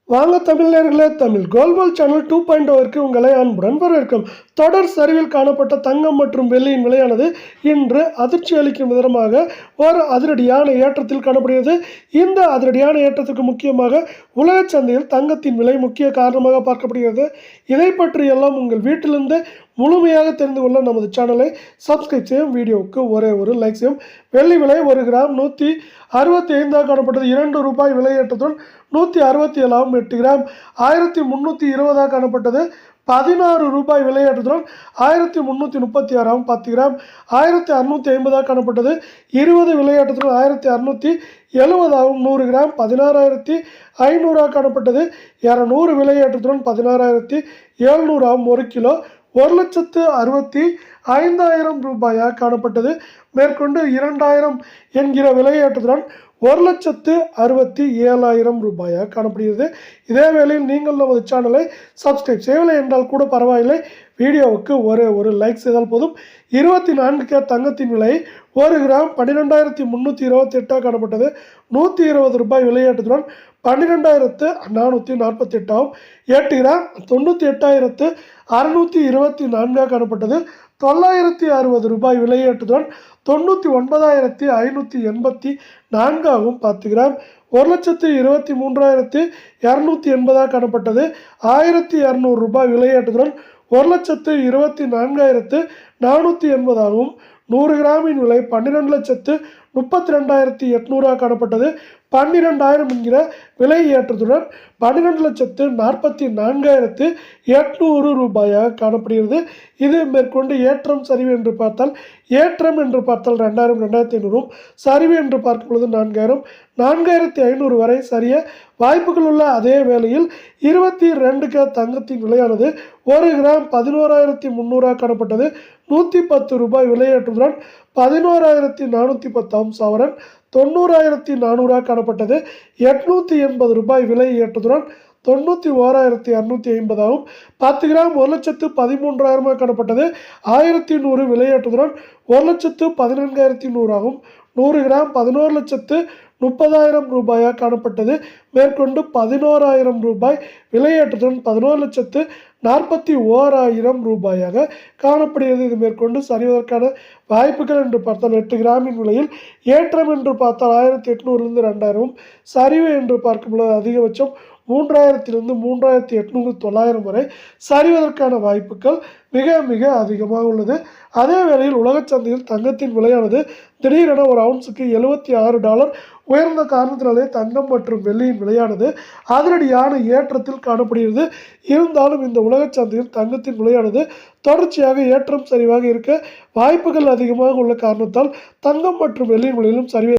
வாங்க தமிழர்களே, தமிழ் கோல்பால் சேனல் 2.0 உங்களை அன்புடன் வரவேற்கும். தொடர் சரிவில் காணப்பட்ட தங்கம் மற்றும் வெள்ளியின் விலையானது இன்று அதிர்ச்சி அளிக்கும் விதமாக ஒரு அதிரடியான ஏற்றத்தில் காணப்படுகிறது. இந்த அதிரடியான ஏற்றத்துக்கு முக்கியமாக உலக சந்தையில் தங்கத்தின் விலை முக்கிய காரணமாக பார்க்கப்படுகிறது. இதை பற்றி எல்லாம் உங்கள் வீட்டிலிருந்து முழுமையாக தெரிந்து கொள்ள நமது சேனலை சப்ஸ்கிரைப் செய்யும், வீடியோவுக்கு ஒரே ஒரு லைக் செய்யும். வெள்ளி விலை 1 கிராம் 165 காணப்பட்டது. 2 ரூபாய் விலையேற்றத்துடன் 167 8 கிராம் 1320 காணப்பட்டது. 16 ரூபாய் விலையேற்றத்துடன் 1336 10 கிராம் 1650 காணப்பட்டது. 20 விலையேற்றத்துடன் 1670 100 கிராம் 16500 காணப்பட்டது. 200 விலையேற்றத்துடன் 16700 1 கிலோ 1,65,000 ரூபாயாக காணப்பட்டது. மேற்கொண்டு 2000 என்கிற விலையேற்றத்துடன் 1,67,000 ரூபாயாக காணப்படுகிறது. இதே வேளையில் நீங்கள் நமது சேனலை சப்ஸ்கிரைப் செய்யவில்லை என்றால் கூட பரவாயில்லை, வீடியோவுக்கு ஒரே ஒரு லைக் செய்தால் போதும். 24K தங்கத்தின் விலை 1 கிராம் 12,328 காணப்பட்டது. 120 ரூபாய் விலையேற்றத்துடன் 12,448 8 கிராம் 98,624 காணப்பட்டது. 960 ரூபாய் விலையேற்றத்துடன் 99,584 10 கிராம் 1,23,280 காணப்பட்டது. 1,200 ரூபாய் விலையேற்றத்துடன் 1,24,480 100 கிராமின் விலை 12,32,800 காணப்பட்டது. 12,000 என்கிற விலை ஏற்றத்துடன் 12,44,800 ரூபாயாக காணப்படுகிறது. இது மேற்கொண்டு ஏற்றம் சரிவு என்று பார்த்தால், ஏற்றம் என்று பார்த்தால் 2,000 2,500, சரிவு என்று பார்க்கும் பொழுது 4,000 4,500 வரை சரிய வாய்ப்புகள் உள்ள அதே வேளையில் 22K தங்கத்தின் விலையானது 1 கிராம் 11,300 காணப்பட்டது. 110 ரூபாய் விலையேற்றத்துடன் 11,410 சவரன் 90,400 காணப்பட்டது. 880 ரூபாய் விலை ஏற்றத்துடன் 91,250 10 கிராம் 1,13,000 காணப்பட்டது. 1,100 விலையேற்றத்துடன் 1,14,100 100 கிராம் 11,30,000 ரூபாயாக காணப்பட்டது. மேற்கொண்டு 11,000 ரூபாய் விலையேற்றத்துடன் 11,41,000 ரூபாயாக காணப்படுகிறது. இது மேற்கொண்டு சரிவதற்கான வாய்ப்புகள் என்று பார்த்தால் 8 கிராமின் விலையில் ஏற்றம் என்று பார்த்தால் 1,800 2,000, சரிவு என்று பார்க்கும்போது அதிகபட்சம் 3,000 3,800 900 வரை சரிவதற்கான வாய்ப்புகள் மிக மிக அதிகமாக உள்ளது. அதே வேளையில் உலக சந்தையில் தங்கத்தின் விலையானது திடீரென ஒரு அவுன்ஸுக்கு $76 உயர்ந்த காரணத்தினாலே தங்கம் மற்றும் வெள்ளியின் விலையானது அதிரடியான ஏற்றத்தில் காணப்படுகிறது. இருந்தாலும் இந்த உலக சந்தையில் தங்கத்தின் விலையானது தொடர்ச்சியாக ஏற்றம் சரிவாக இருக்க வாய்ப்புகள் அதிகமாக உள்ள காரணத்தால் தங்கம் மற்றும் வெள்ளியின் விலையிலும் சரிவு